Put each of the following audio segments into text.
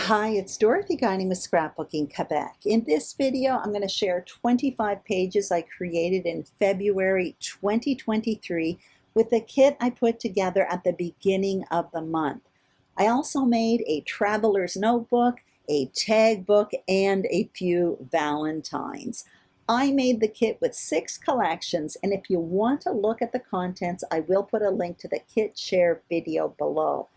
Hi, it's Dorothy Guinan with Scrapbooking Quebec. In this video, I'm going to share 25 pages I created in February 2023 with a kit I put together at the beginning of the month. I also made a traveler's notebook, a tag book, and a few Valentines. I made the kit with 6 collections, and if you want to look at the contents, I will put a link to the kit share video below.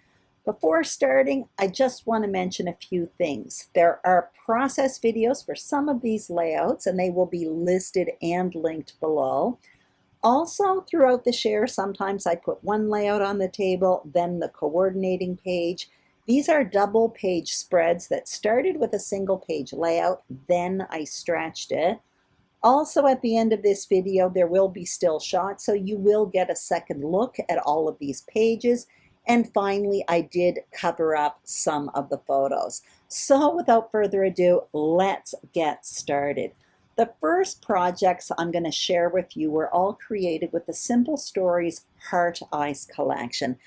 Before starting, I just want to mention a few things. There are process videos for some of these layouts, and they will be listed and linked below. Also, throughout the share, sometimes I put one layout on the table, then the coordinating page. These are double page spreads that started with a single page layout, then I stretched it. Also, at the end of this video, there will be still shots, so you will get a second look at all of these pages. And finally, I did cover up some of the photos. So without further ado, let's get started. The first projects I'm going to share with you were all created with the Simple Stories Heart Eyes collection.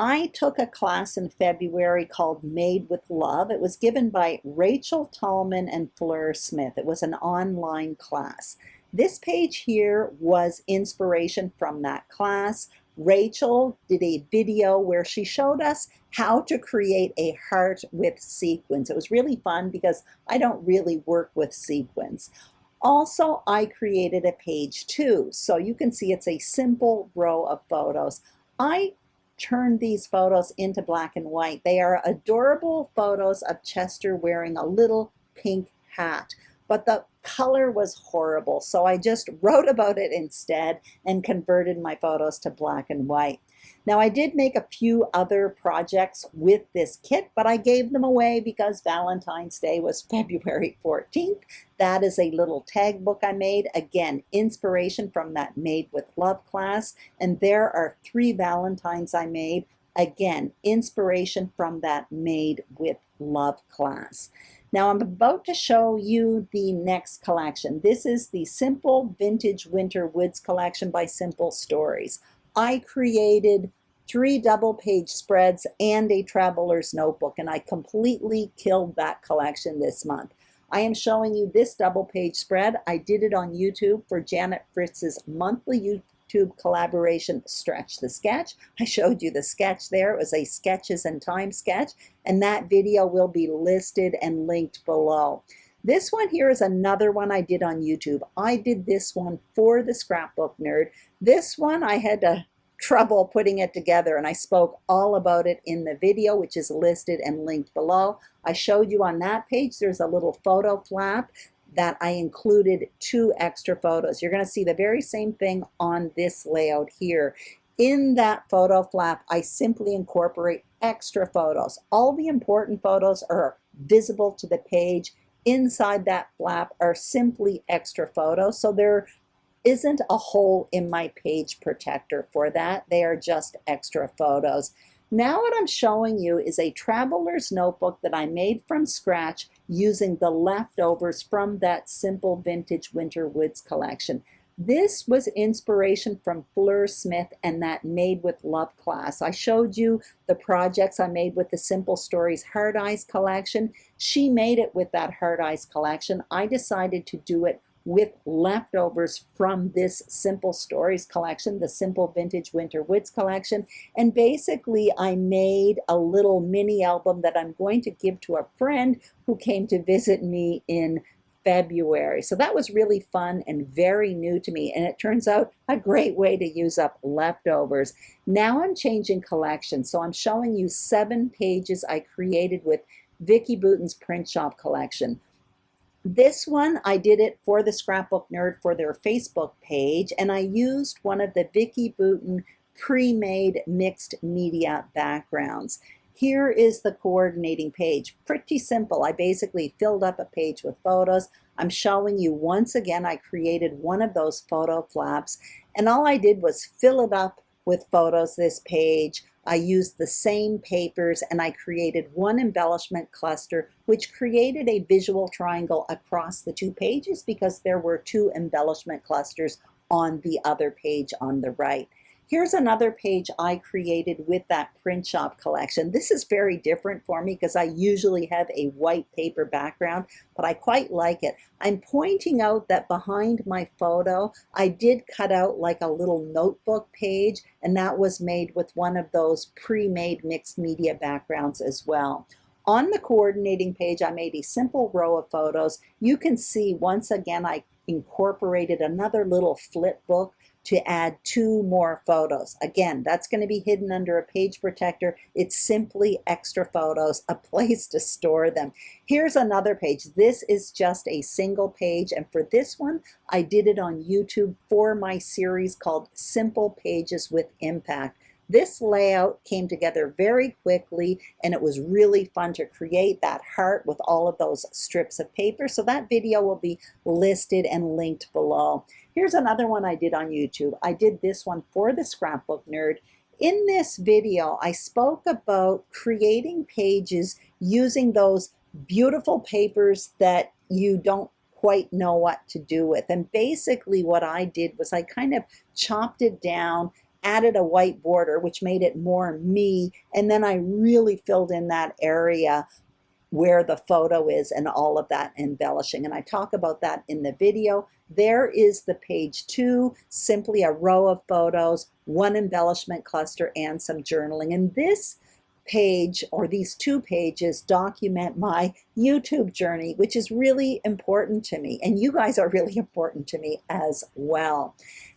I took a class in February called Made with Love. It was given by Rachel Tallman and Fleur Smith. It was an online class. This page here was inspiration from that class. Rachel did a video where she showed us how to create a heart with sequins. It was really fun because I don't really work with sequins. Also, I created a page too, so you can see it's a simple row of photos. I turned these photos into black and white. They are adorable photos of Chester wearing a little pink hat, but the color was horrible, so I just wrote about it instead and converted my photos to black and white. Now, I did make a few other projects with this kit, but I gave them away because Valentine's Day was February 14th. That is a little tag book I made. Again, inspiration from that Made with Love class. And there are 3 Valentines I made. Again, inspiration from that Made with Love class. Now I'm about to show you the next collection. This is the Simple Vintage Winter Woods collection by Simple Stories. I created 3 double page spreads and a traveler's notebook, and I completely killed that collection this month. I am showing you this double page spread. I did it on YouTube for Janet Fritz's monthly YouTube collaboration Stretch the Sketch. I showed you the sketch there. It was a sketches and time sketch, and that video will be listed and linked below. This one here is another one I did on YouTube. I did this one for the Scrapbook Nerd. This one I had trouble putting it together, and I spoke all about it in the video, which is listed and linked below. I showed you on that page there's a little photo flap that I included 2 extra photos. You're going to see the very same thing on this layout here. In that photo flap, I simply incorporate extra photos. All the important photos are visible to the page. Inside that flap are simply extra photos, so there isn't a hole in my page protector for that. They are just extra photos. Now what I'm showing you is a traveler's notebook that I made from scratch using the leftovers from that Simple Vintage Winter Woods collection. This was inspiration from Fleur Smith and that Made with Love class. I showed you the projects I made with the Simple Stories Heart Eyes collection. She made it with that Heart Eyes collection. I decided to do it with leftovers from this Simple Stories collection, the Simple Vintage Winter Woods collection. And basically, I made a little mini album that I'm going to give to a friend who came to visit me in February. So that was really fun and very new to me, and it turns out a great way to use up leftovers. Now I'm changing collections, so I'm showing you 7 pages I created with Vicki Boutin's Print Shop collection. This one, I did it for the Scrapbook Nerd for their Facebook page, and I used one of the Vicki Boutin pre-made mixed media backgrounds. Here is the coordinating page. Pretty simple. I basically filled up a page with photos. I'm showing you once again, I created one of those photo flaps, and all I did was fill it up with photos, this page. I used the same papers, and I created one embellishment cluster, which created a visual triangle across the 2 pages because there were 2 embellishment clusters on the other page on the right. Here's another page I created with that print shop collection. This is very different for me because I usually have a white paper background, but I quite like it. I'm pointing out that behind my photo, I did cut out like a little notebook page, and that was made with one of those pre-made mixed media backgrounds as well. On the coordinating page, I made a simple row of photos. You can see once again, I incorporated another little flip book to add 2 more photos. Again, that's going to be hidden under a page protector. It's simply extra photos, a place to store them. Here's another page. This is just a single page, and for this one, I did it on YouTube for my series called Simple Pages with Impact. This layout came together very quickly, and it was really fun to create that heart with all of those strips of paper. So that video will be listed and linked below. Here's another one I did on YouTube. I did this one for the Scrapbook Nerd. In this video, I spoke about creating pages using those beautiful papers that you don't quite know what to do with. And basically what I did was I kind of chopped it down, added a white border, which made it more me, and then I really filled in that area where the photo is and all of that embellishing. And I talk about that in the video. There is the page 2, simply a row of photos, 1 embellishment cluster, and some journaling. And this page, or these 2 pages, document my YouTube journey, which is really important to me. And you guys are really important to me as well.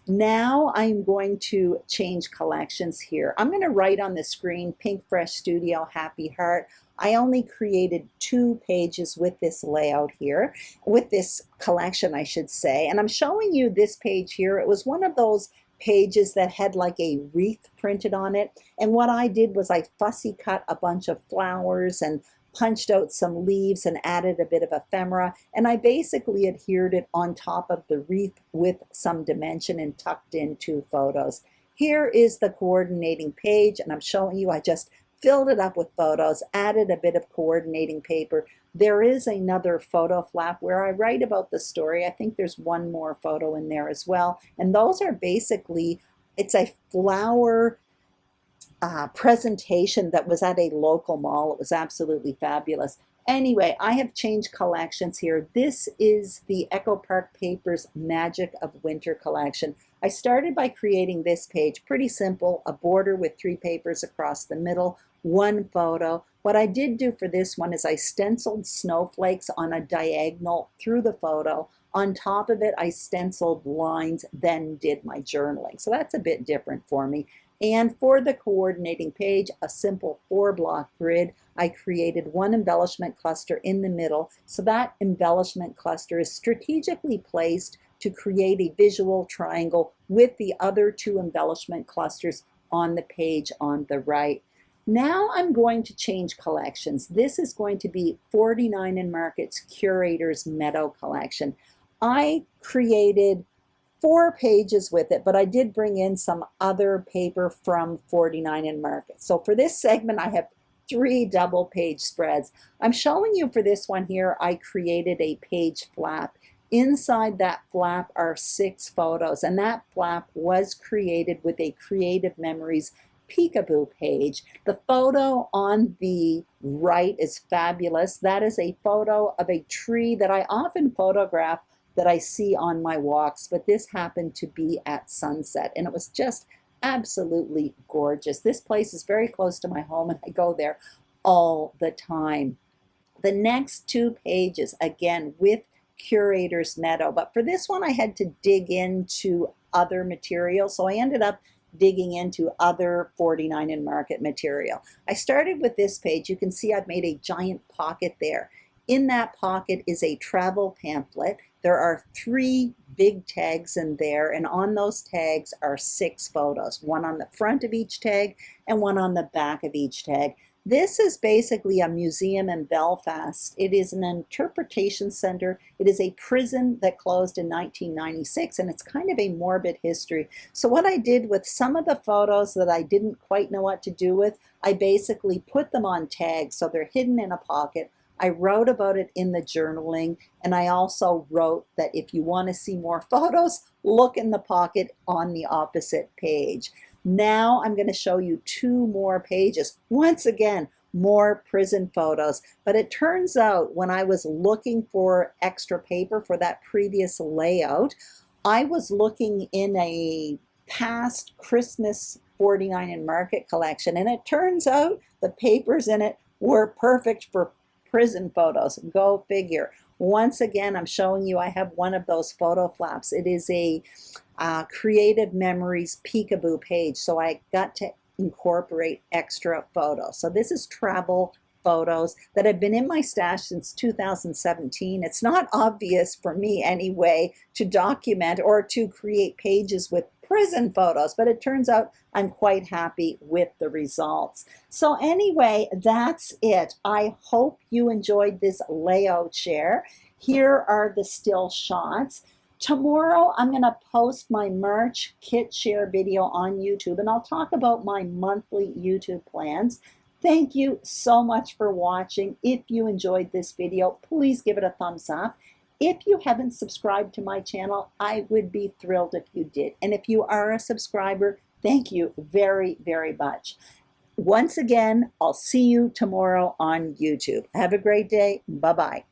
Now I'm going to change collections here. I'm going to write on the screen Pink Fresh Studio Happy Heart. I only created 2 pages with this layout here, with this collection, I should say. And I'm showing you this page here. It was one of those pages that had like a wreath printed on it. And what I did was I fussy cut a bunch of flowers and punched out some leaves and added a bit of ephemera. And I basically adhered it on top of the wreath with some dimension and tucked in 2 photos. Here is the coordinating page, and I'm showing you I just filled it up with photos, added a bit of coordinating paper. There is another photo flap where I write about the story. I think there's 1 more photo in there as well. And those are basically, it's a flower presentation that was at a local mall. It was absolutely fabulous. Anyway, I have changed collections here. This is the Echo Park Papers Magic of Winter collection. I started by creating this page, pretty simple, a border with 3 papers across the middle, 1 photo. What I did do for this one is I stenciled snowflakes on a diagonal through the photo. On top of it, I stenciled lines, then did my journaling. So that's a bit different for me. And for the coordinating page, a simple 4-block grid, I created 1 embellishment cluster in the middle. So that embellishment cluster is strategically placed to create a visual triangle with the other 2 embellishment clusters on the page on the right. Now I'm going to change collections. This is going to be 49 & Market's Curator's Meadow collection. I created 4 pages with it, but I did bring in some other paper from 49 & Market. So for this segment, I have 3 double page spreads. I'm showing you for this one here, I created a page flap. Inside that flap are 6 photos, and that flap was created with a Creative Memories peekaboo page. The photo on the right is fabulous. That is a photo of a tree that I often photograph that I see on my walks, but this happened to be at sunset, and it was just absolutely gorgeous. This place is very close to my home, and I go there all the time. The next 2 pages, again, with Curator's Meadow, but for this one I had to dig into other material, so I ended up digging into other 49 & Market material. I started with this page. You can see I've made a giant pocket there. In that pocket is a travel pamphlet. There are 3 big tags in there, and on those tags are 6 photos, 1 on the front of each tag and 1 on the back of each tag. This is basically a museum in Belfast. It is an interpretation center. It is a prison that closed in 1996, and it's kind of a morbid history. So what I did with some of the photos that I didn't quite know what to do with, I basically put them on tags, so they're hidden in a pocket. I wrote about it in the journaling, and I also wrote that if you want to see more photos, look in the pocket on the opposite page. Now I'm going to show you 2 more pages. Once again, more prison photos. But it turns out when I was looking for extra paper for that previous layout, I was looking in a past Christmas 49 and Market collection, and it turns out the papers in it were perfect for prison photos. Go figure. Once again, I'm showing you I have one of those photo flaps. It is a Creative Memories peekaboo page, so I got to incorporate extra photos. So this is travel photos that have been in my stash since 2017. It's not obvious for me anyway to document or to create pages with prison photos, but it turns out I'm quite happy with the results. So anyway, that's it. I hope you enjoyed this layout share. Here are the still shots. Tomorrow, I'm going to post my March kit share video on YouTube, and I'll talk about my monthly YouTube plans. Thank you so much for watching. If you enjoyed this video, please give it a thumbs up. If you haven't subscribed to my channel, I would be thrilled if you did. And if you are a subscriber, thank you very, very much. Once again, I'll see you tomorrow on YouTube. Have a great day. Bye-bye.